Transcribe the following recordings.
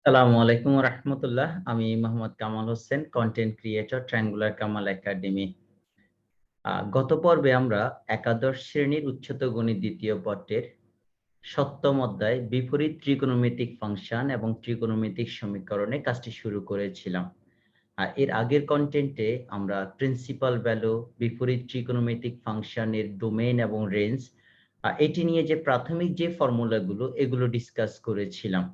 আসসালামু আলাইকুম রহমতুল্লাহ। আমি Mohammad Kamal Hossain, content creator, triangular Kamal academy. গত পর্বে আমরা একাদশ শ্রেণীর উচ্চতর গণিত দ্বিতীয় পত্রের ৭ম অধ্যায় বিপরীত ত্রিকোণমিতিক ফাংশন এবং ত্রিকোণমিতিক সমীকরণে কাজটি শুরু করেছিলাম। এর আগের কন্টেন্টে আমরা প্রিন্সিপাল ভ্যালু, বিপরীত ত্রিকোণমিতিক ফাংশনের ডোমেইন এবং রেঞ্জ, এটি নিয়ে যে প্রাথমিক যে ফর্মুলাগুলো এগুলো ডিসকাস করেছিলাম।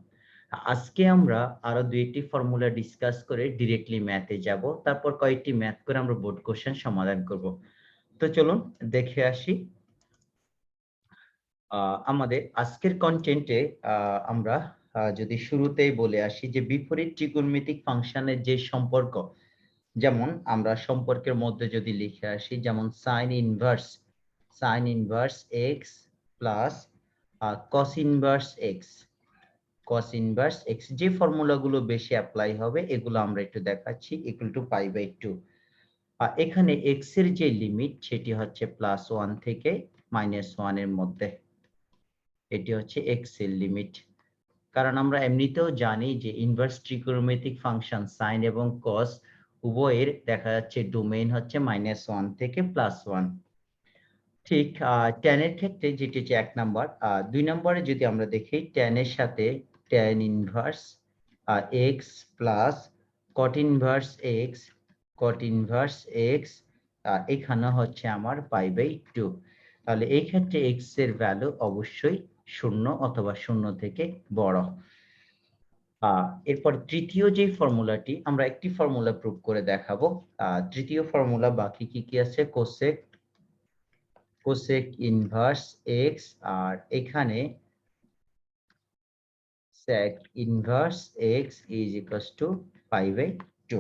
আজকে আমরা আরো ২টি ফর্মুলা ডিসকাস করে ডিরেক্টলি ম্যাথে যাব। তারপর কয়েকটি ম্যাথ করে আমরা বোর্ড কোশ্চেন সমাধান করব। তো চলুন দেখে আসি। আমাদের আজকের কন্টেন্টে আমরা যদি শুরুতেই বলে আসি যে বিপরীত ত্রিকোণমিতিক ফাংশনের যে সম্পর্ক, যেমন আমরা সম্পর্কের মধ্যে যদি লিখে আসি, যেমন sin inverse x plus cos inverse x, যে ফর্মুলাগুলো বেশি অ্যাপ্লাই হবে এগুলো আমরা একটু দেখাচ্ছি, ইকুয়াল টু π/2। এখানে x এর যে লিমিট সেটি হচ্ছে +1 থেকে -1 এর মধ্যে, এটি হচ্ছে x এর লিমিট। কারণ আমরা এমনিতেও জানি যে ইনভার্স ত্রিকোণমিতিক ফাংশন সাইন এবং কস উভয়ের দেখা যাচ্ছে ডোমেইন হচ্ছে -1 থেকে +1। ঠিক tan এর ক্ষেত্রে যেটি হচ্ছে ১ নাম্বার। ২ নম্বরে যদি আমরা দেখি tan এর সাথে tan inverse x plus cot inverse x, এখানে হচ্ছে আমার π/2। তাহলে এই ক্ষেত্রে x এর ভ্যালু অবশ্যই 0 অথবা 0 থেকে বড়। এরপর তৃতীয় যে ফর্মুলাটি, আমরা একটি ফর্মুলা প্রুভ করে দেখাবো। তৃতীয় ফর্মুলা বাকি কি আছে, কোসেক ইনভার্স x, আর এখানে sec inverse x is equals to π/2।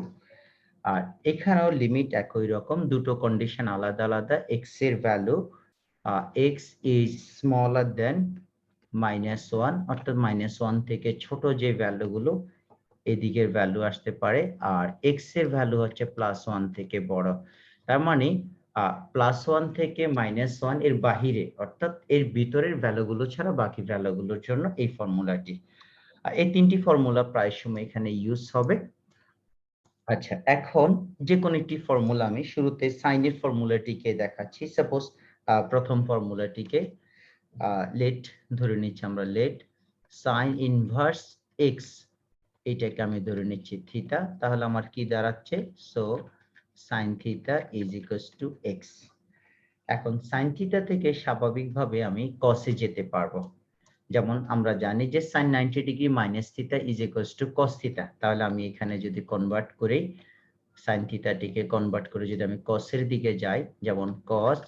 আর এখানেও লিমিট একই রকম, দুটো কন্ডিশন আলাদা আলাদা। x এর ভ্যালু x ইজ স্মলার দেন -1, অর্থাৎ -1 থেকে ছোট যে ভ্যালুগুলো এদিকের ভ্যালু আসতে পারে, আর x এর ভ্যালু হচ্ছে +1 থেকে বড়। তার মানে +1 থেকে -1 এর বাহিরে, অর্থাৎ এর ভিতরের ভ্যালুগুলো ছাড়া বাকি ভ্যালুগুলোর জন্য এই ফর্মুলাটি। এই ৩টি ফর্মুলা প্রায় সময় এখানে ইউজ হবে। আচ্ছা, এখন যে কোনো একটি ফর্মুলা, আমি শুরুতে সাইনের ফর্মুলাটিকে দেখাচ্ছি। সাপোজ প্রথম ফর্মুলাটিকে লেট ধরে নিচ্ছি আমরা, লেট সাইন ইনভার্স x, এটাকে আমি ধরে নিচ্ছি থিটা। তাহলে আমার কি দাঁড়াচ্ছে, so sine theta is equals two x। এখন সাইন থিটা থেকে স্বাভাবিকভাবে আমি কসে যেতে পারবো। যেমন আমরা জানি যে sin 90 degree minus theta is equals to cos theta. তাহলে আমি এখানে যদি কনভার্ট করি, sin থিটাটিকে কনভার্ট করে যদি আমি কসের দিকে যাই, যেমন cos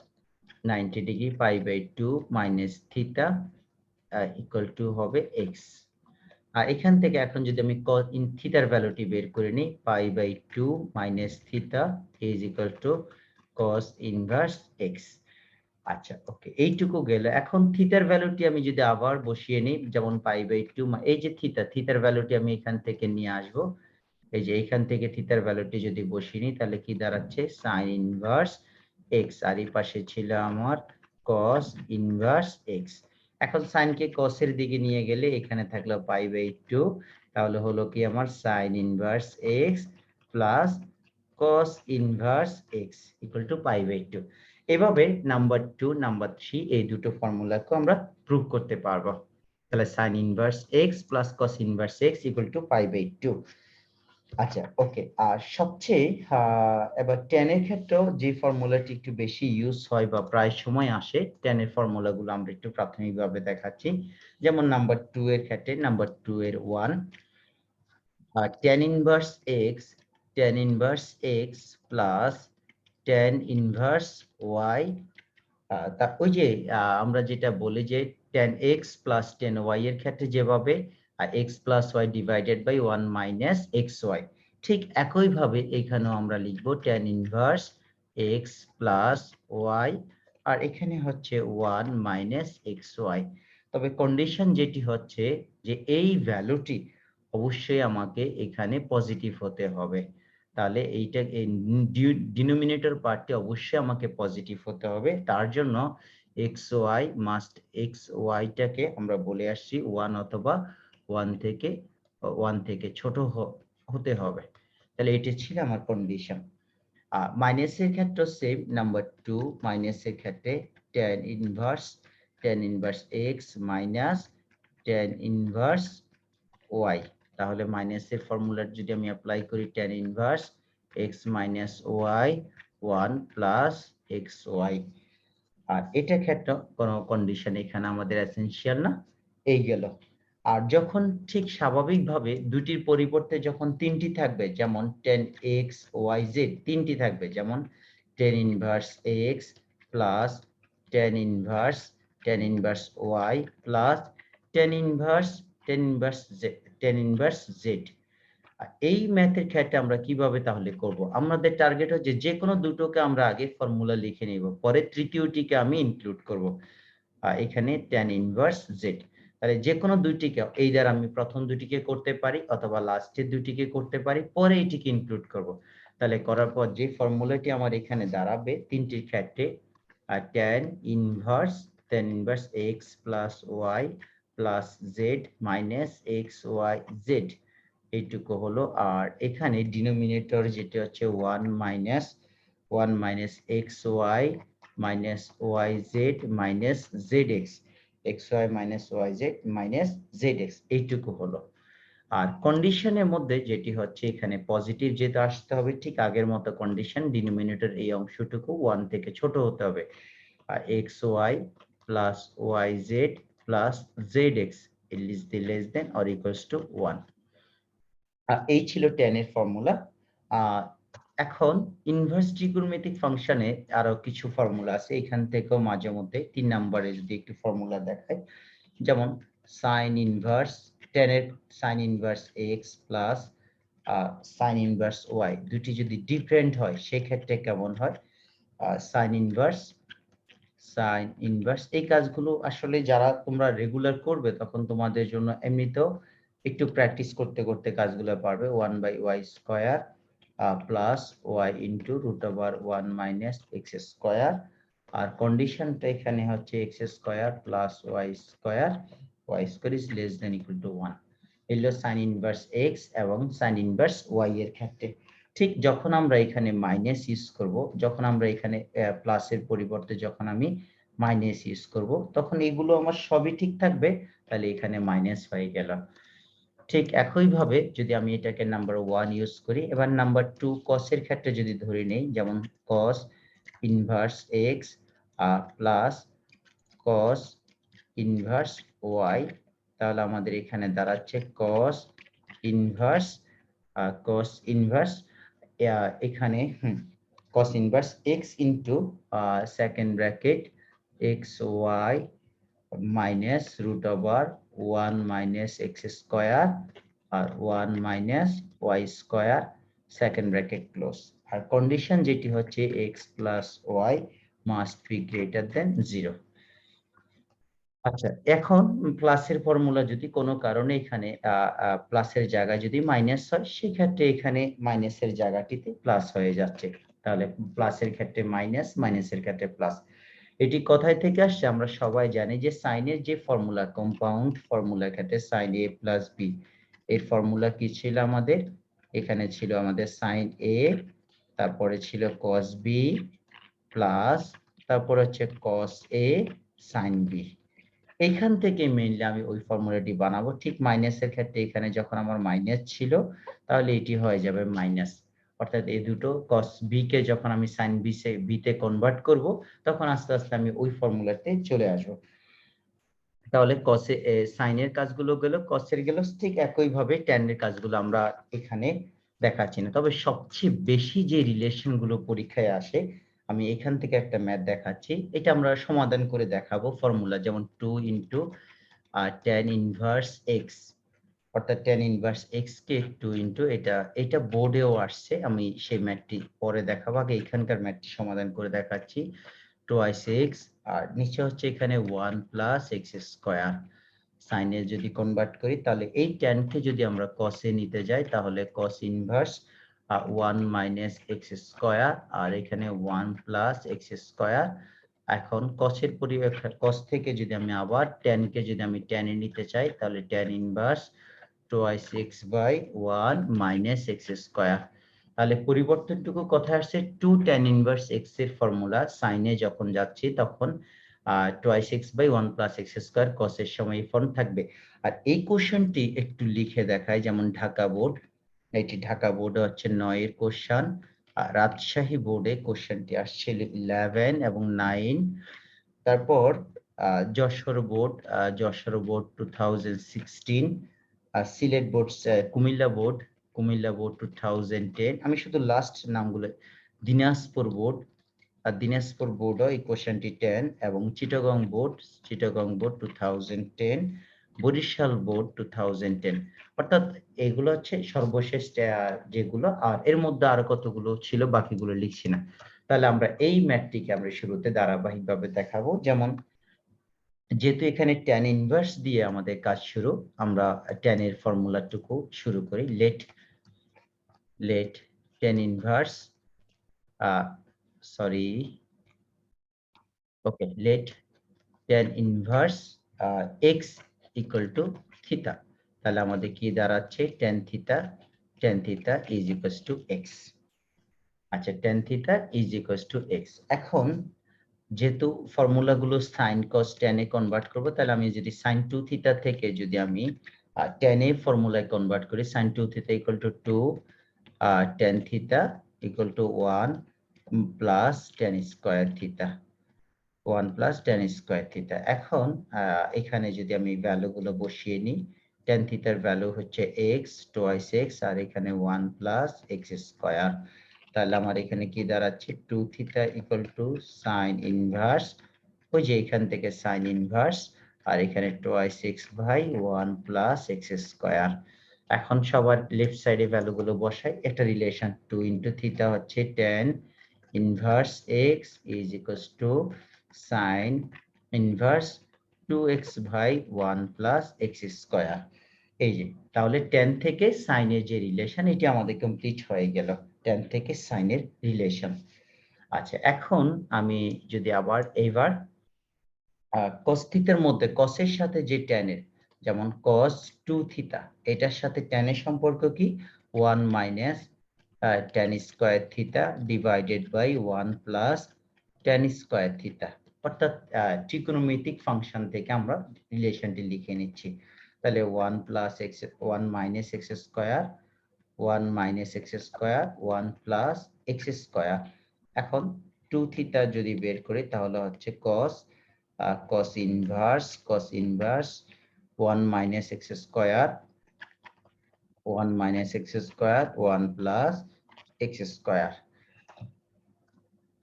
90 degree π/2 minus theta equal to হবে x। আর এখান থেকে এখন যদি আমি cos ইন থিটার ভ্যালুটি বের করে নিই, π/2 minus theta is equal to cos inverse x। আচ্ছা, ওকে, এইটুকু গেল। এখন থিটার ভ্যালুটি আমি যদি আবার বসিয়ে নিই, যেমন π/2, এই যে থিটার ভ্যালুটি আমি এখান থেকে নিয়ে আসব। এই যে এখান থেকে থিটার ভ্যালুটি যদি বসিয়ে নিই, তাহলে কি দাঁড়াচ্ছে, sin ইনভার্স x, আর এই পাশে ছিল আমার cos ইনভার্স x। এখন sin কে cos এর দিকে নিয়ে গেলে এখানে থাকলো π/2, তাহলে হলো কি আমার sin inverse x plus cos inverse x equal to π/2। এভাবে নাম্বার 2, নাম্বার 3 এই দুটো ফর্মুলাকে আমরা প্রুভ করতে পারবো। তাহলে sin inverse x plus cos inverse x equal to π/2। আচ্ছা, ওকে। আর সবচেয়ে এবার tan এর ক্ষেত্রেও যে ফর্মুলাটি একটু বেশি ইউজ হয় বা প্রায় সময় আসে, tan এর ফর্মুলাগুলো আমরা একটু প্রাথমিকভাবে দেখাচ্ছি। যেমন নাম্বার 2 এর ক্ষেত্রে, নাম্বার 2 এর 1, tan inverse x plus tan inverse y। তা ওই যে আমরা যেটা বলি যে tan x plus tan y এর ক্ষেত্রে যেভাবে x plus y divided by 1 minus xy, ঠিক একইভাবে এখানেও আমরা লিখব tan inverse x plus y, আর এখানে হচ্ছে 1 মাইনাস xy। তবে কন্ডিশন যেটি হচ্ছে যে এই ভ্যালুটি অবশ্যই আমাকে এখানে পজিটিভ হতে হবে। তাহলে এইটা ডিনোমিনেটর পার্টটি অবশ্যই আমাকে পজিটিভ হতে হবে। তার জন্য xy টাকে আমরা বলে আসছি 1 অথবা 1 থেকে 1 থেকে ছোট হতে হবে। তাহলে এটি ছিল আমার কন্ডিশন। মাইনাসের ক্ষেত্রে সেম, নাম্বার 2 মাইনাসের ক্ষেত্রে tan inverse x minus tan inverse y। তাহলে মাইনাসের ফর্মুলা যদি আমি অ্যাপ্লাই করি tan inverse x minus y 1 plus xy। আর এটা ক্ষেত্রে কোনো কন্ডিশন এখানে আমাদের এসেনশিয়াল না, এই গেল। আর যখন ঠিক স্বাভাবিকভাবে দুটির পরিবর্তে যখন তিনটি থাকবে, যেমন tan x y z তিনটি থাকবে, যেমন tan inverse x plus tan inverse y plus tan inverse z। এই ম্যাথের ক্ষেত্রে আমরা কিভাবে তাহলে করব? আমাদের টার্গেট হচ্ছে যে কোনো দুটোকে আমরা আগে ফর্মুলা লিখে নিব, পরে তৃতীয়টিকে আমি ইনক্লুড করব। এখানে tan ইনভার্স z। তাহলে যে কোনো দুইটিকে এইদার আমি প্রথম দুটিকে করতে পারি অথবা লাস্টের দুটিকে করতে পারি, পরে এটিকে ইনক্লুড করব। তাহলে করার পর যে ফর্মুলাটি আমার এখানে দাঁড়াবে তিনটির ক্ষেত্রে tan inverse x plus y plus z minus x y z এইটুকু হলো। আর এখানে ডিনোমিনেটর যেটা হচ্ছে 1 minus xy minus yz minus zx, xy minus yz minus zx এইটুকু হলো। আর কন্ডিশনের মধ্যে যেটি হচ্ছে এখানে পজিটিভ যেটা আসতে হবে, ঠিক আগের মতো কন্ডিশন, ডিনোমিনেটর এই অংশটুকু 1 থেকে ছোট হতে হবে। আর xy plus yz plus zx less than or equals to 1। এই ছিল tan এর ফর্মুলা। এখন ইনভার্স ত্রিকোণমিতিক ফাংশনে আরো কিছু ফর্মুলা আছে, এখান থেকেও মাঝে মধ্যে 3 নম্বরে যদি একটু ফর্মুলা দেখায়, যেমন sin ইনভার্স tan এর sin inverse x plus sin inverse y দুটি যদি ডিফারেন্ট হয় সেক্ষেত্রে কেমন হয়। sin ইনভার্স এই কাজগুলো আসলে যারা তোমরা রেগুলার করবে তখন তোমাদের জন্য এমনিতেও একটু প্র্যাকটিস করতে করতে কাজগুলো পারবে। 1/y square plus y into √1 minus x square. আর কন্ডিশনটা এখানে হচ্ছে x square plus y square is less than equal to 1। এলো sin ইনভার্স x এবং sin ইনভার্স y এর ক্ষেত্রে। ঠিক যখন আমরা এখানে মাইনাস ইউজ করব, যখন আমরা এখানে প্লাসের পরিবর্তে যখন আমি মাইনাস ইউজ করব, তখন এগুলো আমার সবই ঠিক থাকবে, তাহলে এখানে মাইনাস হয়ে গেল। ঠিক একইভাবে যদি আমি এটাকে নাম্বার 1 ইউজ করি, এবার নাম্বার 2 cos এর ক্ষেত্রে যদি ধরে নেই, যেমন cos inverse x plus cos inverse y, তাহলে আমাদের এখানে দাঁড়াচ্ছে cos ইনভার্স এখানে cos inverse x into second bracket xy minus √1 minus x square আর 1 minus y square second bracket close. আর কন্ডিশন যেটি হচ্ছে x plus y must be greater than 0। আচ্ছা, এখন প্লাসের ফর্মুলা যদি কোনো কারণে এখানে প্লাসের জায়গায় যদি মাইনাস হয়, সেক্ষেত্রে এখানে মাইনাসের জায়গাটিতে প্লাস হয়ে যাচ্ছে। তাহলে প্লাসের ক্ষেত্রে মাইনাস, মাইনাসের ক্ষেত্রে প্লাস। এটি কোথায় থেকে আসছে? আমরা সবাই জানি যে সাইনের যে ফর্মুলা, কম্পাউন্ড ফর্মুলার ক্ষেত্রে সাইন a প্লাস বি, এর ফর্মুলা কি ছিল আমাদের? এখানে ছিল আমাদের সাইন a, তারপরে ছিল cos b প্লাস তারপর হচ্ছে cos a সাইন b। এইখান থেকে মেইনলি আমি ওই ফর্মুলাটি বানাবো। ঠিক মাইনাসের ক্ষেত্রে এখানে যখন আমার মাইনাস ছিল, তাহলে এটি হয়ে যাবে মাইনাস। অর্থাৎ এই দুটো cos b কে যখন আমি sin b তে কনভার্ট করব, তখন আস্তে আস্তে আমি ওই ফর্মুলাতে চলে আসব। তাহলে cos এ sin এর কাজগুলো গেল, cos এর গেল, ঠিক একইভাবে tan এর কাজগুলো আমরা এখানে দেখাচ্ছি না। তবে সবচেয়ে বেশি যে রিলেশন গুলো পরীক্ষায় আসে, আমি এখান থেকে একটা ম্যাথ দেখাচ্ছি, এটা আমরা সমাধান করে দেখাবো। ফর্মুলা যেমন 2 ইনটু tan ইনভার্স x, অর্থাৎ tan ইনভার্স x কে 2 ইনটু এটা বোর্ডেও আসছে, আমি সেই ম্যাথটি পরে দেখাবো, আগে এখানকার ম্যাথটি সমাধান করে দেখাচ্ছি। 2x আর নিচে হচ্ছে এখানে 1 প্লাস x স্কয়ার। সাইনে যদি কনভার্ট করি, তাহলে এই tan কে যদি আমরা cos এ নিতে যাই, তাহলে cos inverse 1 minus x square আর এখানে 1 প্লাস x স্কয়ার। এখন cos এর cos থেকে যদি আমি আবার tan কে যদি আমি tan এ নিতে চাই, তাহলে tan inverse twice x by 1 minus x square। তাহলে পরিবর্তনটুকু কোথায় আসছে, 2 tan inverse x এর ফর্মুলা সাইনে যখন যাচ্ছি তখন twice x by 1 plus x square cos এর সময় এই ফর্ম থাকবে। আর এই কোশ্চেনটি একটু লিখে দেখায়, যেমন ঢাকা বোর্ড, এটি ঢাকা বোর্ডে হচ্ছে 9 এর কোশ্চেন, রাজশাহী বোর্ডে কোশ্চেনটি আসছে 11 এবং 9, তারপর Jessore board 2016, Sylhet board, Comilla board 2010। আমি শুধু লাস্ট নামগুলো, দিনাজপুর বোর্ড এই কোশ্চেনটি 10, এবং চিটাগং বোর্ড 2010, বরিশাল বোর্ড 2010। অর্থাৎ এগুলো হচ্ছে সর্বশেষ যেগুলো, আর এর মধ্যে আরো কতগুলো ছিল বাকিগুলো লিখছি না। তাহলে আমরা এই ম্যাথটিকে আমরা শুরুতে ধারাবাহিকভাবে দেখাবো। যেমন যেহেতু এখানে tan ইনভার্স দিয়ে আমাদের কাজ শুরু, আমরা tan এর ফর্মুলাটুকু শুরু করি। Let tan inverse let tan inverse x equal to থিটা। তাহলে আমাদের কি দাঁড়াচ্ছে, tan theta is equals to x। আচ্ছা, tan theta is equals to x। এখন যেহেতু ফর্মুলাগুলো sin cos tan এ কনভার্ট করব, তাহলে আমি যদি sin 2 থিটা থেকে যদি আমি tan এ ফর্মুলায় কনভার্ট করি, sin 2 theta equal to 2, tan theta equal to 1 plus tan square theta, 1 plus tan square theta। এখন এখানে যদি আমি ভ্যালুগুলো বসিয়ে নিই, tan থিটার ভ্যালু হচ্ছে x twice x, আর এখানে 1 plus x square। তাহলে আমার এখানে কি দাঁড়াচ্ছে, 2 theta equal to sin inverse, ওই যে এখান থেকে sin ইনভার্স, আর এখানে twice x by 1 plus x square। এখন সবার লেফট সাইডে ভ্যালুগুলো বসাই, একটা রিলেশন 2 into থিটা হচ্ছে tan inverse x is equals to sin inverse 2x by 1 plus x square। এই যে, তাহলে tan থেকে sin এর যে রিলেশন, এটি আমাদের কমপ্লিট হয়ে গেল, tan থেকে sin এর রিলেশন। আচ্ছা, এখন আমি যদি আবার এইবার cos থিটার মধ্যে cos এর সাথে যে tan এর, যেমন cos 2 থিটা, এটার সাথে tan এর সম্পর্ক কি, 1 minus tan square theta divided by 1 plus tan square theta। অর্থাৎ ট্রিগোনোমেট্রিক ফাংশন থেকে আমরা রিলেশনটি লিখে নিচ্ছি। তাহলে 1 plus x 1 minus x square 1 minus x square 1 plus x square। এখন 2 থিটা যদি বের করি তাহলে হচ্ছে cos inverse 1 minus x square 1 minus x square 1 plus x square।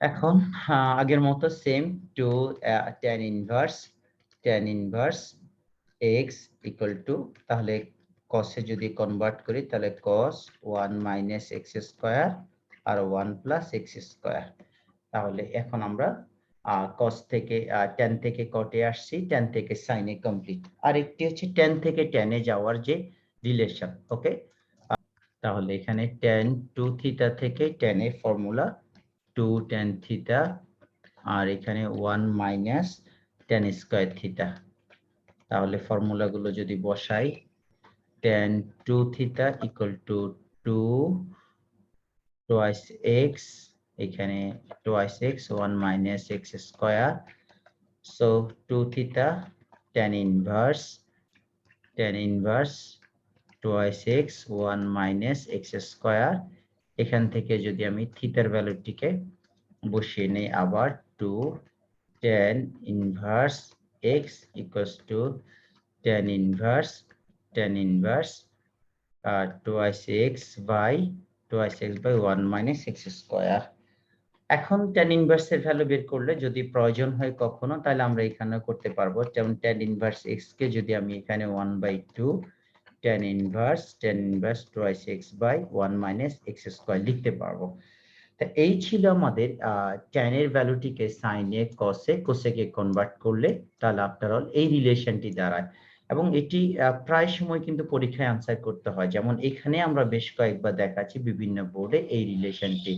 এখন আগের মতো same to tan inverse x equal to, তাহলে cos এ যদি কনভার্ট করি তাহলে cos 1 minus x square আর 1 plus x square। তাহলে এখন আমরা cos থেকে tan থেকে cot এ আসছি, tan থেকে sin এ কমপ্লিট। আর একটি হচ্ছে tan থেকে tan এ যাওয়ার যে রিলেশন। ওকে, তাহলে এখানে tan 2 থিটা থেকে tan এর ফর্মুলা 2 tan থিটা, আর এখানে 1 মাইনাস tan স্কয়ার থিটা। তাহলে ফর্মুলাগুলো যদি বসাই, tan 2 theta equal to 2 twice x, এখানে twice x 1 minus x square, so 2 theta tan inverse twice x 1 minus x square। এখান থেকে যদি আমি থিটার ভ্যালুটিকে বসিয়ে নেই, আবার 2 tan inverse x equals to tan inverse twice x by 1 minus x square। এখন tan ইনভার্স এর ভ্যালু বের করলে যদি প্রয়োজন হয় কখনো, তাহলে আমরা এখানে করতে পারবো। যেমন tan ইনভার্স x কে যদি আমি এখানে 1/2 tan inverse twice x by 1 minus x square লিখতে পারবো। তা এই ছিল আমাদের tan এর ভ্যালুটিকে sin এ cos এ কে কনভার্ট করলে তাহলে আফটার অল এই রিলেশনটি দাঁড়ায়। এবং এটি প্রায় সময় কিন্তু পরীক্ষায় আনসার করতে হয়। যেমন এখানে আমরা বেশ কয়েকবার দেখাচ্ছি বিভিন্ন বোর্ডে এই রিলেশনটি,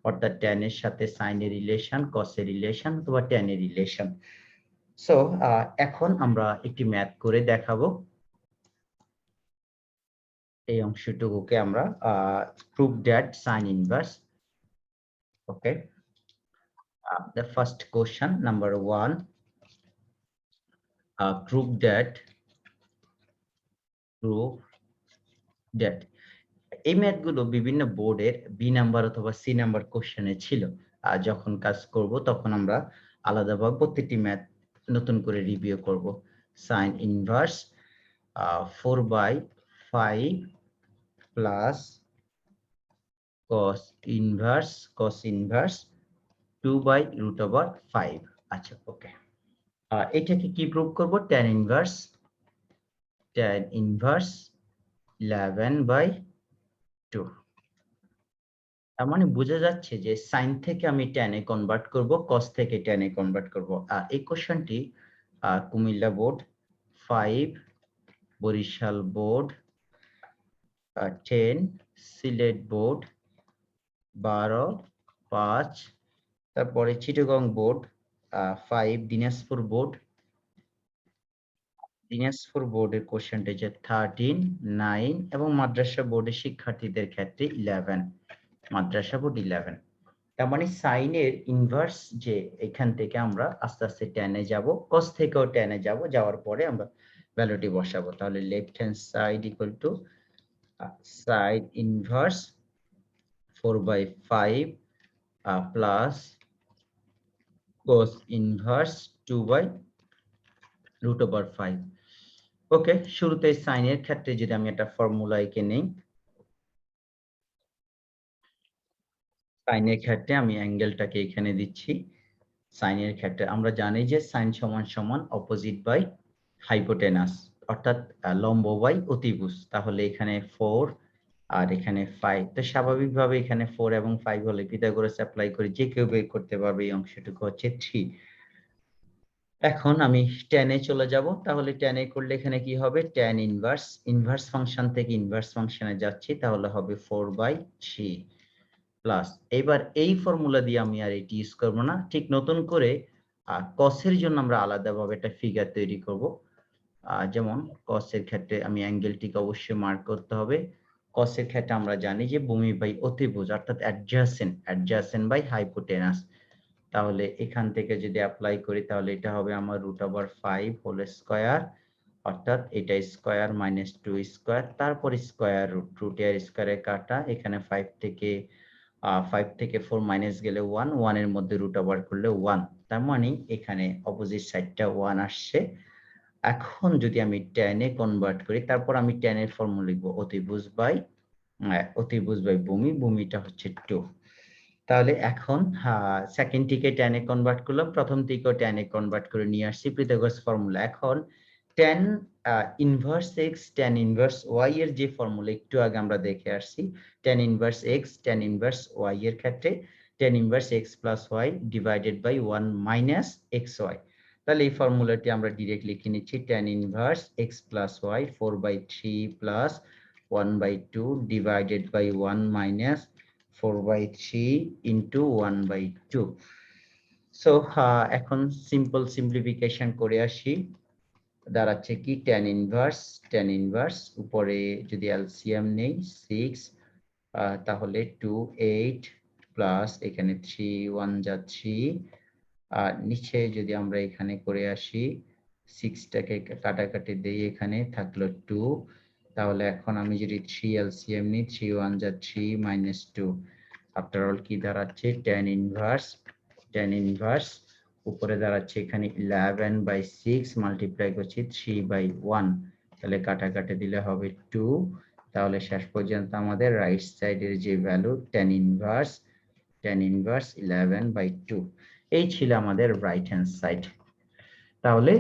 অর্থাৎ tan এর সাথে sin এর রিলেশন, cos এর রিলেশন অথবা tan এর রিলেশন। সো এখন আমরা একটি ম্যাথ করে দেখাবো। এই অংশটুকুকে আমরা prove that sin inverse. Okay, the first question number 1, prove that এই ম্যাথগুলো বিভিন্ন বোর্ডের বি নাম্বার অথবা সি নাম্বার কোশ্চেনে ছিল। যখন কাজ করব তখন আমরা আলাদাভাবে প্রত্যেকটি ম্যাথ নতুন করে রিভিউ করব। Sign inverse 4/5 plus cos inverse 2/√5। আচ্ছা, ওকে, এটাকে কি প্রুভ করব? tan inverse 11/2। তার মানে বোঝা যাচ্ছে যে সাইন থেকে আমি tan এ কনভার্ট করব, cos থেকে tan এ কনভার্ট করব। এই কোশ্চেনটি Comilla board 5, Barishal board 10, Sylhet board 12, 5, তারপরে চিটাগং বোর্ড 5, দিনাজপুর বোর্ডের কোশ্চেনটা যে 13, 9 এবং মাদ্রাসা বোর্ডের শিক্ষার্থীদের ক্ষেত্রে 11, মাদ্রাসা বোর্ড 11। তার মানে সাইনের ইনভার্স যে এখান থেকে আমরা আস্তে আস্তে tan এ যাব, cos থেকেও tan এ যাব, যাওয়ার পরে আমরা ভ্যালুটি বসাবো। তাহলে left hand side equal to sign inverse 4/5 plus cos inverse 2/√5। ওকে, শুরুতে সাইনের ক্ষেত্রে যদি আমি একটা ফর্মুলা এঁকে নেই, সাইনের ক্ষেত্রে আমি অ্যাঙ্গেলটাকে এখানে দিচ্ছি। সাইনের ক্ষেত্রে আমরা জানি যে সাইন সমান সমান অপোজিট বাই হাইপোটেনাস, অর্থাৎ লম্ব বাই অতিভুজ। তাহলে এখানে 4 আর এখানে 5, তো স্বাভাবিকভাবে এখানে 4 এবং 5 হলে পিথাগোরাস অ্যাপ্লাই করে যে কেউ বের করতে পারবে এই অংশটুকু হচ্ছে 3। এখন আমি tan এ চলে যাব। তাহলে tan এ করলে এখানে কি হবে? tan ইনভার্স ফাংশন থেকে ইনভার্স ফাংশনে যাচ্ছি, তাহলে হবে 4/3 প্লাস, এবার এই ফর্মুলা দিয়ে আমি আর এটি ইউজ করব না, ঠিক নতুন করে cos এর জন্য আমরা আলাদাভাবে একটা ফিগার তৈরি করব। যেমন cos এর ক্ষেত্রে আমি অ্যাঙ্গেলটিকে অবশ্যই মার্ক করতে হবে। cos এর ক্ষেত্রে আমরা জানি যে ভূমি বাই অতিভুজ, অর্থাৎ অ্যাডজাসেন্ট বাই হাইপোটেনাস। তাহলে এখান থেকে যদি অ্যাপ্লাই করি তাহলে এটা হবে আমার √5 হোল স্কয়ার, অর্থাৎ এটা স্কয়ার মাইনাস 2 স্কয়ার, তারপর স্কয়ার রুট এর স্কয়ারে কাটা, এখানে 5 থেকে 4 মাইনাস গেলে 1, 1 এর মধ্যে √ওভার করলে 1, তার মানে এখানে অপোজিট সাইডটা 1 আসছে। এখন যদি আমি tan এ কনভার্ট করি, তারপর আমি tan এর ফর্মুলা লিখব অতিভুজ বাই ভূমিটা হচ্ছে 2। তাহলে এখন সেকেন্ডটিকে tan এ কনভার্ট করলাম, প্রথমটিকেও tan এ কনভার্ট করে নিয়ে আসছি পিথাগোরাস ফর্মুলা। এখন tan inverse x tan inverse y এর যে ফর্মুলা একটু আগে আমরা দেখে আসছি, tan inverse x tan inverse y এর ক্ষেত্রে tan inverse x plus y divided by 1 minus xy। তাহলে এই ফর্মুলাটি আমরা ডিরেক্ট লিখে নিচ্ছি, tan inverse x plus y 4/3 plus 1/2 divided by 1 minus 4/3 into 1/2। So এখন সিম্পল সিম্পলিফিকেশন করে আসি, দাঁড়াচ্ছে কি tan ইনভার্স উপরে যদি এলসিএম নেই 6, তাহলে 2 8 প্লাস এখানে 3 1 যা 3, আর নিচে যদি আমরা এখানে করে আসি 6টাকে কাটাকাটি দেই, এখানে থাকলো 2। তাহলে এখন আমি যদি 3 এলসিএম নিই 3 1 যা 3 মাইনাস 2, আফটার অল কি দাঁড়াচ্ছে tan ইনভার্স উপরে দাঁড়াচ্ছে এখানে 11/6 মাল্টিপ্লাই করছি 3/1, তাহলে কাটাকাটি দিলে হবে 2। তাহলে শেষ পর্যন্ত আমাদের রাইট সাইডের যে ভ্যালু tan ইনভার্স 11/2, এই ছিল আমাদের রাইট হ্যান্ড সাইড। তাহলে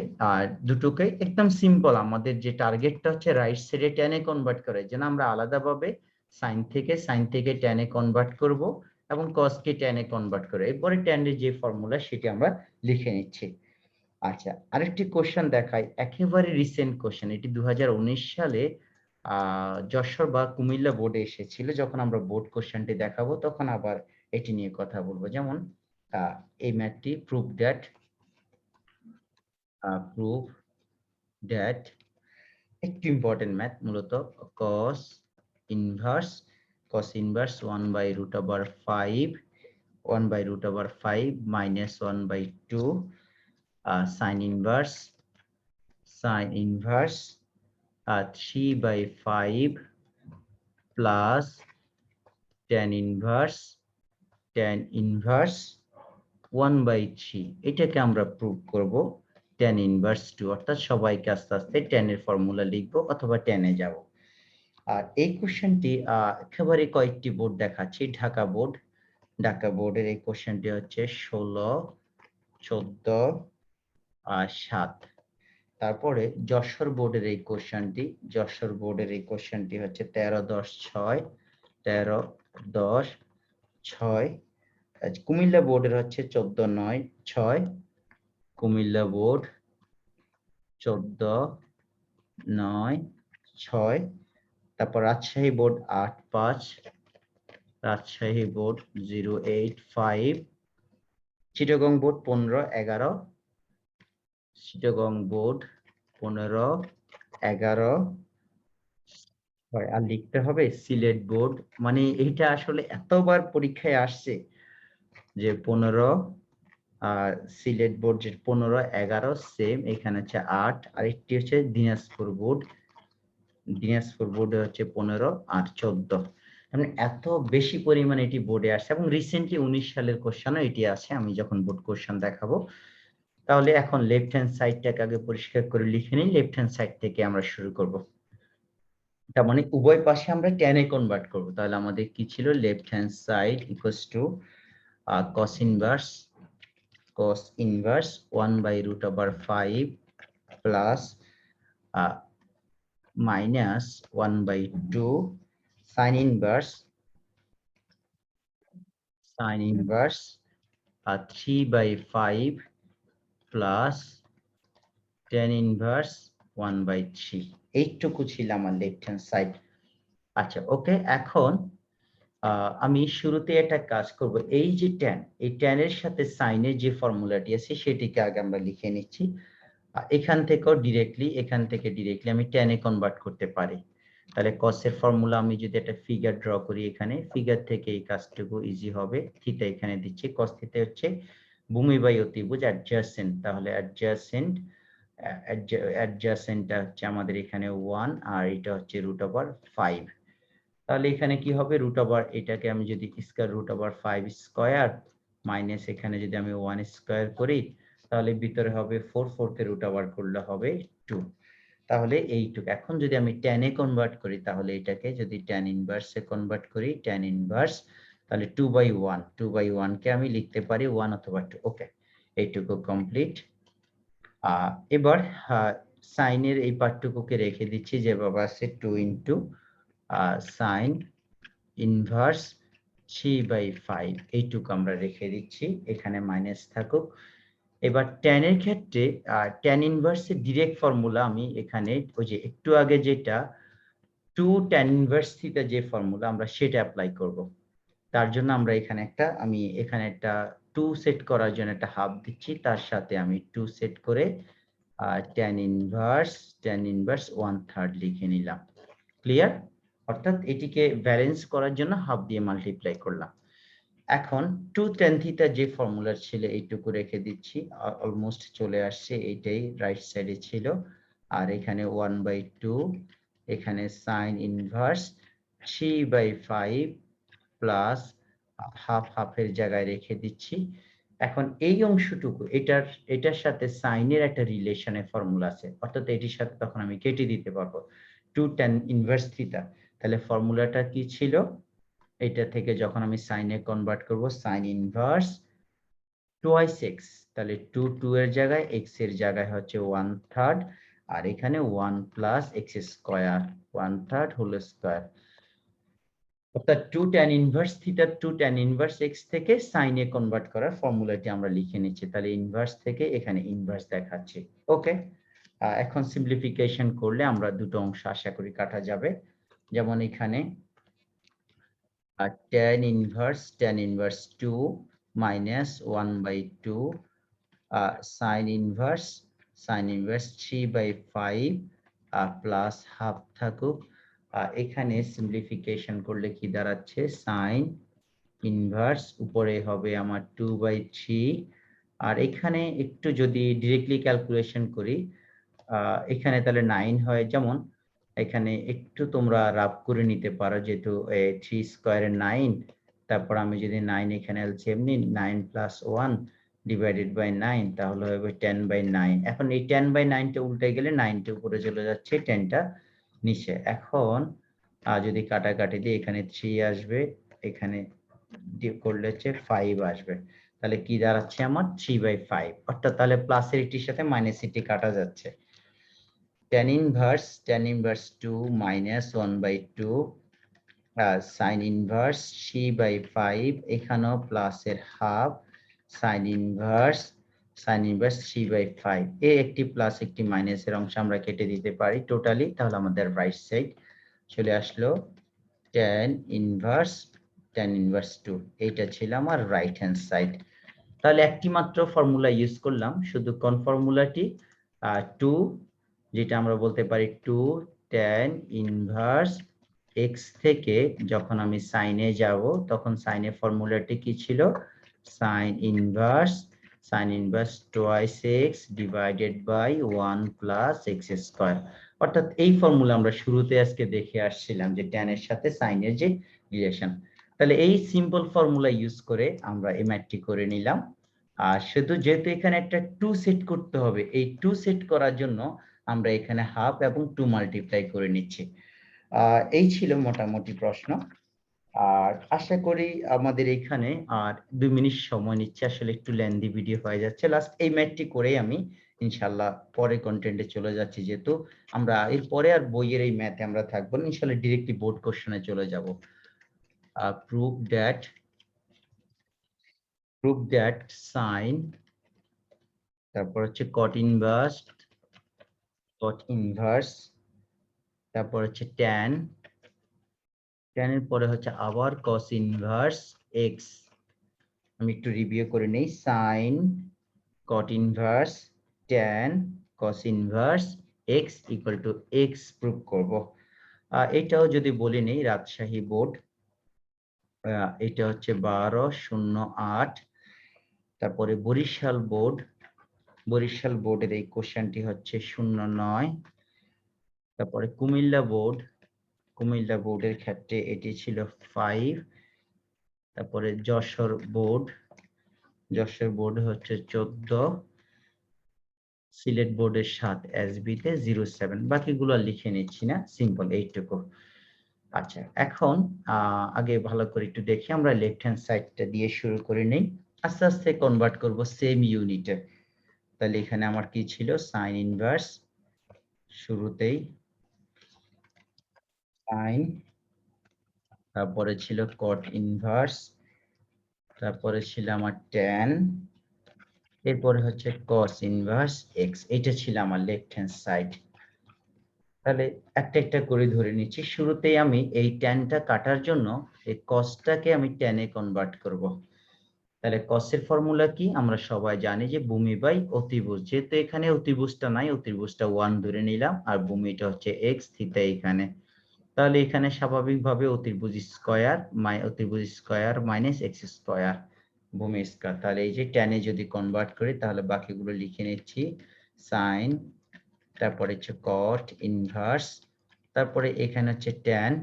দুটোকে একদম সিম্পল, আমাদের যে টার্গেটটা হচ্ছে রাইট সাইডে tan এ কনভার্ট করে, যেন আমরা আলাদাভাবে সাইন থেকে tan এ কনভার্ট করব এবং cos কে tan এ কনভার্ট করে এরপরে tan এর যে ফর্মুলা সেটি আমরা লিখে নিচ্ছি। আচ্ছা, আরেকটি কোশ্চেন দেখাই, একেবারে রিসেন্ট কোশ্চেন, এটি 2019 সালে যশোর বা কুমিল্লা বোর্ডে এসেছিল। যখন আমরা বোর্ড কোশ্চেনটি দেখাবো তখন আবার এটি নিয়ে কথা বলবো। যেমন এই ম্যাথটি প্রুভ দ্যাট একটি ইম্পর্টেন্ট ম্যাথ, মূলত cos inverse cos inverse 1 by root over 5 1 by root over 5 minus 1 by 2 sin inverse 3 by 5 plus tan inverse 1 by 3 এটাকে আমরা প্রুভ করব tan inverse 2 অর্থাৎ সবাইকে আস্তে আস্তে tan এর ফর্মুলা লিখব অথবা tan এ যাব। আর এই কোশ্চেনটি একেবারে কয়েকটি বোর্ড দেখাচ্ছি। ঢাকা বোর্ডের এই কোশ্চেনটি হচ্ছে 16, 14 আর 7। তারপরে যশোর বোর্ডের এই কোশ্চেনটি হচ্ছে 13, 10, 6 13, 10, 6। কুমিল্লা বোর্ডের হচ্ছে 14, 9, 6 কুমিল্লা বোর্ড 14, 9, 6। তারপর Rajshahi board 8, 5 Rajshahi board 0, 8, 5 Chittagong board 15, 11 Chittagong board 15, 11 আর লিখতে হবে সিলেট বোর্ড, মানে এইটা আসলে এতবার পরীক্ষায় আসছে যে 15 আর সিলেট বোর্ড যে 15, 11 সেম, এখানে হচ্ছে 8 আর একটি হচ্ছে দিনাজপুর বোর্ডে হচ্ছে 15 আর 14। মানে এত বেশি পরিমাণে এটি বোর্ডে আসছে এবং রিসেন্টলি 19 সালের কোশ্চেনও এটি আছে, আমি যখন বোর্ড কোশ্চেন দেখাবো। তাহলে এখন লেফট হ্যান্ড সাইডটাকে আগে পরিষ্কার করে লিখে নিই, লেফট হ্যান্ড সাইড থেকে আমরা শুরু করব। তার মানে উভয় পাশে আমরা tan এ কনভার্ট করব। তাহলে আমাদের কি ছিল, left hand side equals to cos inverse 1 by root over 5 plus minus 1 by 2 sin inverse 3 by 5 plus tan inverse 1 by 3। এইটুকু ছিল আমার লেফট হ্যান্ড সাইড। আচ্ছা ওকে, এখন আমি শুরুতে একটা কাজ করব, এই যে tan, এই tan এর সাথে sin এর যে ফর্মুলাটি আছে সেটিকে আগে আমরা লিখে নিচ্ছি। এখান থেকে ডিরেক্টলি আমি tan এ কনভার্ট করতে পারি। তাহলে cos এর ফর্মুলা আমি যদি একটা ফিগার ড্র করি, এখানে ফিগার থেকে এই কাজটুকু ইজি হবে। থিটা এখানে দিচ্ছি, cos থিটা হচ্ছে ভূমি বাই অতিভুজ অ্যাডজাসেন্ট, তাহলে অ্যাডজাসেন্টটা হচ্ছে আমাদের এখানে 1 আর এটা হচ্ছে √5। তাহলে এখানে কি হবে, √, এটাকে আমি যদি স্কয়ার √5 স্কয়ার মাইনাস এখানে যদি আমি 1 স্কয়ার করি, তাহলে ভিতরে হবে 4, 4 কে √, করলে হবে 2। তাহলে এইটুকু। এখন যদি আমি tan এ কনভার্ট করি, তাহলে এটাকে যদি tan ইনভার্স এ কনভার্ট করি, tan ইনভার্স তাহলে 2/1 কে আমি লিখতে পারি 1 অথবা 2। ওকে, এইটুকু কমপ্লিট। এবার sin এর এই পার্টটুকুকে রেখে দিচ্ছি, যেভাবে আছে 2 ইনটু sin ইনভার্স 3/5, এইটুকু আমরা রেখে দিচ্ছি, এখানে মাইনাস থাকুক। এবার tan এর ক্ষেত্রে tan ইনভার্স এর ডাইরেক্ট ফর্মুলা আমি এখানে ওই যে একটু আগে যেটা 2 tan ইনভার্স থিটা যে ফর্মুলা আমরা সেটা অ্যাপ্লাই করব। তার জন্য আমরা এখানে একটা 2 সেট করার জন্য একটা হাফ দিচ্ছি, তার সাথে আমি 2 সেট করে tan ইনভার্স 1/3 লিখে নিলাম। ক্লিয়ার? অর্থাৎ এটিকে ব্যালেন্স করার জন্য হাফ দিয়ে মাল্টিপ্লাই করলাম। এখন 2 tan থিটা যে ফর্মুলা ছিল এইটুকু রেখে দিচ্ছি, অলমোস্ট চলে আসছে, এইটাই রাইট সাইডে ছিল। আর এখানে 1/2, এখানে sin ইনভার্স 3/5 প্লাস হাফের জায়গায় রেখে দিচ্ছি। এখন এই অংশটুকু এটার সাথে sin এর একটা রিলেশনের ফর্মুলা আছে, অর্থাৎ এটির সাথে তখন আমি কেটে দিতে পারবো 2 tan ইনভার্স থিটা। তাহলে ফর্মুলাটা কি ছিল, এটা থেকে যখন আমি sin এ কনভার্ট করব, sin ইনভার্স twice x, তাহলে 2 এর জায়গায় x এর জায়গায় হচ্ছে 1/3 আর এখানে 1 plus x square 1/3 whole square. অর্থাৎ 2 tan inverse theta 2 tan inverse x থেকে sin এ কনভার্ট করার ফর্মুলাটি আমরা লিখে নিচ্ছি। তাহলে ইনভার্স থেকে এখানে ইনভার্স দেখাচ্ছি। ওকে, এখন সিম্পলিফিকেশন করলে আমরা দুটো অংশ আশা করি কাটা যাবে। যেমন এখানে tan inverse 2 minus 1/2 sin inverse 3/5 plus half থাকুক এখানে সিম্পলিফিকেশন করলে কি দাঁড়াচ্ছে, সাইন ইনভার্স উপরে হবে আমার 2/3, আর এখানে একটু যদি ডিরেক্টলি ক্যালকুলেশন করি এখানে তাহলে 9 হয়, যেমন এখানে একটু তোমরা রাফ করে নিতে পারো, যেহেতু 3 স্কয়ারে 9, তারপর আমি যদি 9 এখানে এলসিএম নিই, 9 + 1 ডিভাইডেড বাই 9, তাহলে হবে 10/9। এখন এই 10/9 টা উল্টে গেলে 9 টা উপরে চলে যাচ্ছে, 10 টা নিচে। এখন যদি কাটাকাটি দিই, এখানে 3 আসবে, এখানে করলে হচ্ছে 5 আসবে, তাহলে কি দাঁড়াচ্ছে আমার 3/5। অর্থাৎ তাহলে প্লাসের এটির সাথে মাইনাস এটি কাটা যাচ্ছে। tan inverse 2 minus 1/2 sin inverse 3/5, এখানেও প্লাসের হাফ sin inverse 3/5, এই একটি প্লাস একটি মাইনাসের অংশ আমরা কেটে দিতে পারি টোটালি, তাহলে আমাদের রাইট সাইড চলে আসলো tan inverse 2, এইটা ছিল আমার রাইট হ্যান্ড সাইড। তাহলে একটি মাত্র ফর্মুলা ইউজ করলাম, শুধু কোন ফর্মুলাটি, 2, যেটা আমরা বলতে পারি 2 tan ইনভার্স x থেকে যখন আমি সাইনে যাব তখন সাইনের ফর্মুলাটি কি ছিল, sine inverse twice x divided by 1 plus x square. অর্থাৎ এই ফর্মুলা আমরা শুরুতে আজকে দেখে আসছিলাম যে tan এর সাথে সাইনের যে রিলেশন। তাহলে এই সিম্পল ফর্মুলা ইউজ করে আমরা এই ম্যাথটি করে নিলাম। আর শুধু যেহেতু এখানে একটা 2 সেট করতে হবে, এই 2 সেট করার জন্য আমরা এখানে হাফ এবং 2 মাল্টিপ্লাই করে নিচ্ছি। এই ছিল মোটামুটি প্রশ্ন। আর আশা করি আমাদের এখানে আর 2 মিনিট সময় নিচ্ছে, আসলে একটু লেন্দি ভিডিও হয়ে যাচ্ছে। লাস্ট এই ম্যাথটি করেই আমি ইনশাআল্লাহ পরে কন্টেন্টে চলে যাচ্ছি, যেহেতু আমরা এর পরে আর বইয়ের এই ম্যাথে আমরা থাকবো না, ইনশাআল্লাহ ডিরেক্টলি বোর্ড কোশ্চেনে চলে যাব। প্রুভ দ্যাট সাইন, তারপর হচ্ছে cot ইনভার্স, তারপর হচ্ছে tan এর পরে হচ্ছে আবার cos ইনভার্স x। আমি একটু রিভিউ করে নেই, sin cot inverse tan cos inverse x equal two x prove করব। এটাও যদি বলে নেই রাজশাহী বোর্ড, এটা হচ্ছে 12/08। তারপরে বরিশাল বোর্ডের এই কোশ্চেনটি হচ্ছে 09। তারপরে কুমিল্লা বোর্ডের ক্ষেত্রে এটি ছিল 5। তারপরে যশোর বোর্ড হচ্ছে 14, সিলেট বোর্ডের 7, এসবি তে 07। বাকিগুলো লিখে নিচ্ছি না, সিম্পল এইটুকু। আচ্ছা, এখন আগে ভালো করে একটু দেখি, আমরা লেফট হ্যান্ড সাইডটা দিয়ে শুরু করে নেই, আস্তে আস্তে কনভার্ট করব সেম ইউনিটে। তাহলে এখানে আমার কি ছিল, সাইন ইনভার্স, শুরুতেই সাইন, তারপরে ছিল cot ইনভার্স, তারপরে ছিল আমার tan, এরপরে হচ্ছে cos ইনভার্স x। এটা ছিল আমার লেফট হ্যান্ড সাইড। তাহলে একটা একটা করে ধরে নিচ্ছি। শুরুতেই আমি এই ট্যানটা কাটার জন্য এই কসটাকে আমি ট্যানে কনভার্ট করব। তাহলে কসের ফর্মুলা কি, আমরা সবাই জানি যে ভূমি বাই অতিভুজ। যেহেতু এখানে অতিভুজটা নাই, অতিভুজটা 1 ধরে নিলাম, আর ভূমিটা হচ্ছে x, থিটা এখানে। তাহলে এখানে স্বাভাবিকভাবে অতিভুজ স্কয়ার মাইনাস এক্স স্কয়ার ভূমি স্কয়ার। তাহলে এই যে ট্যানে যদি কনভার্ট করি তাহলে বাকিগুলো লিখে নিচ্ছি, সাইন, তারপরে হচ্ছে cot ইনভার্স, তারপরে এখানে হচ্ছে tan,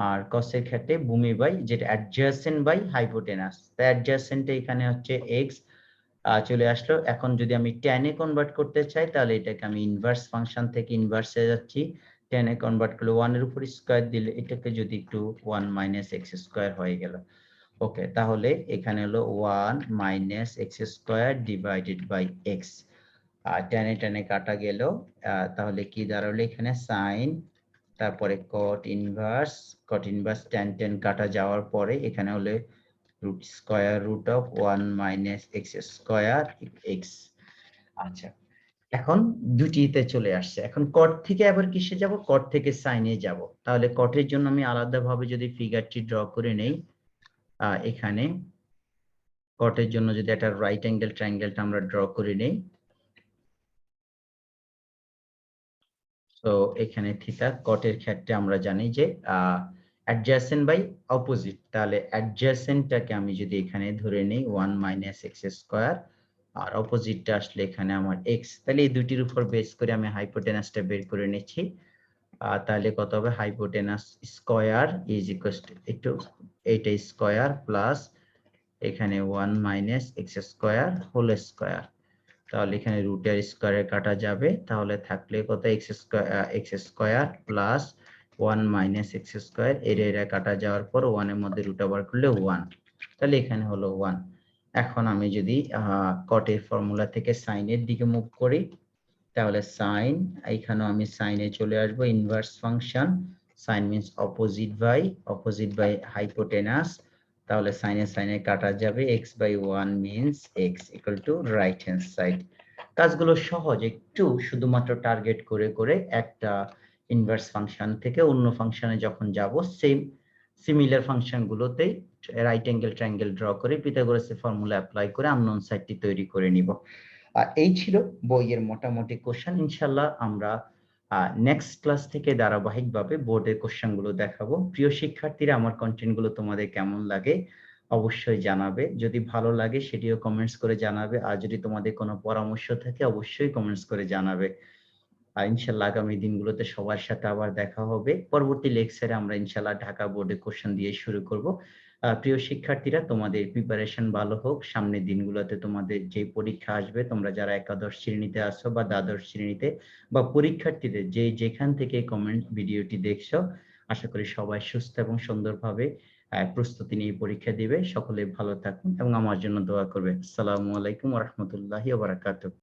আর cos এর ক্ষেত্রে ভূমি বাই যেটা অ্যাডজাসেন্ট বাই হাইপোটেনাস, তাই অ্যাডজাসেন্টে এখানে হচ্ছে x চলে আসলো। এখন যদি আমি tan এ কনভার্ট করতে চাই তাহলে এটাকে আমি ইনভার্স ফাংশন থেকে ইনভার্সে যাচ্ছি, tan এ কনভার্ট করলে 1 এর উপর স্কয়ার দিলে এটাকে যদি একটু 1 মাইনাস এক্স স্কয়ার হয়ে গেল। ওকে, তাহলে এখানে হলো 1 minus x square divided by x. আর টেনে কাটা গেল, তাহলে কি দাঁড়ালো এখানে সাইন, তারপরে cot ইনভার্স tan কাটা যাওয়ার পরে এখানে হলে square root of 1 minus x square x. আচ্ছা, এখন দুটিতে চলে আসছে। এখন cot থেকে আবার কিসে যাব, cot থেকে সাইনে যাব। তাহলে cot এর জন্য আমি আলাদাভাবে যদি ফিগারটি ড্র করে নেই, এখানে cot এর জন্য যদি একটা রাইট অ্যাঙ্গেল ট্রায়াঙ্গেলটা আমরা ড্র করে নেই, তো এখানে থিটা কটের ক্ষেত্রে আমরা জানি যে অ্যাডজেসেন্ট বাই অপোজিট, তাহলে অ্যাডজেসেন্টটাকে আমি যদি এখানে ধরে নিই 1 মাইনাস এক্স স্কোয়ার, আর অপোজিটটা আসলে এখানে আমার এক্স, তাহলে এই দুটির উপর বেস করে আমি হাইপোটেনাসটা বের করে নিচ্ছি। তাহলে কত হবে, hypotenuse square is equals to একটু এইটা স্কোয়ার প্লাস এখানে 1 minus x square whole square, তাহলে এখানে রুটের স্কোয়ারে কাটা যাবে, তাহলে থাকলে কত x square plus 1 minus x square, এর কাটা যাওয়ার পর 1 এর মধ্যে রুট আবার করলে 1, তাহলে এখানে হলো 1। এখন আমি যদি কটের ফর্মুলা থেকে সাইনের দিকে মুভ করি, তাহলে সাইন, এখানেও আমি সাইনে চলে আসবো, inverse function, sine means opposite by hypotenuse, তাহলে সাইনে সাইনে কাটা যাবে, x by 1 means x equal to right hand side. কাজগুলো সহজ, একটু শুধুমাত্র টার্গেট করে করে একটা ইনভার্স ফাংশন থেকে অন্য ফাংশনে যখন যাব, সেম সিমিলার ফাংশন গুলোতেই রাইট অ্যাঙ্গেল ট্রায়াঙ্গেল ড্র করে পিথাগোরাসের ফর্মুলা অ্যাপ্লাই করে আননোন সাইডটি তৈরি করে নিব। এই ছিল বইয়ের মোটামুটি কোশ্চেন। ইনশাল্লাহ আমরা নেক্সট ক্লাস থেকে ধারাবাহিকভাবে বোর্ডের কোশ্চেন গুলো দেখাবো। প্রিয় শিক্ষার্থীরা, আমার কন্টেন্ট গুলো তোমাদের কেমন লাগে অবশ্যই জানাবে, যদি ভালো লাগে সেটিও কমেন্টস করে জানাবে, আর যদি তোমাদের কোনো পরামর্শ থাকে অবশ্যই কমেন্টস করে জানাবে। ইনশাল্লাহ আগামী দিনগুলোতে সবার সাথে আবার দেখা হবে। পরবর্তী লেকচারে আমরা ইনশাল্লাহ ঢাকা বোর্ডে কোশ্চেন দিয়ে শুরু করব। প্রিয় শিক্ষার্থীরা, তোমাদের প্রিপারেশন ভালো হোক। সামনের দিনগুলোতে তোমাদের যে পরীক্ষা আসবে, তোমরা যারা একাদশ শ্রেণীতে আছো বা দ্বাদশ শ্রেণীতে বা পরীক্ষার্থীদের যে যেখান থেকে কমেন্ট ভিডিওটি দেখছো, আশা করি সবাই সুস্থ এবং সুন্দরভাবে প্রস্তুতি নিয়ে পরীক্ষা দিবে। সকলে ভালো থাকুন এবং আমার জন্য দোয়া করবে। আসসালামু আলাইকুম ওয়া রাহমাতুল্লাহি ওয়া বারাকাতুহু।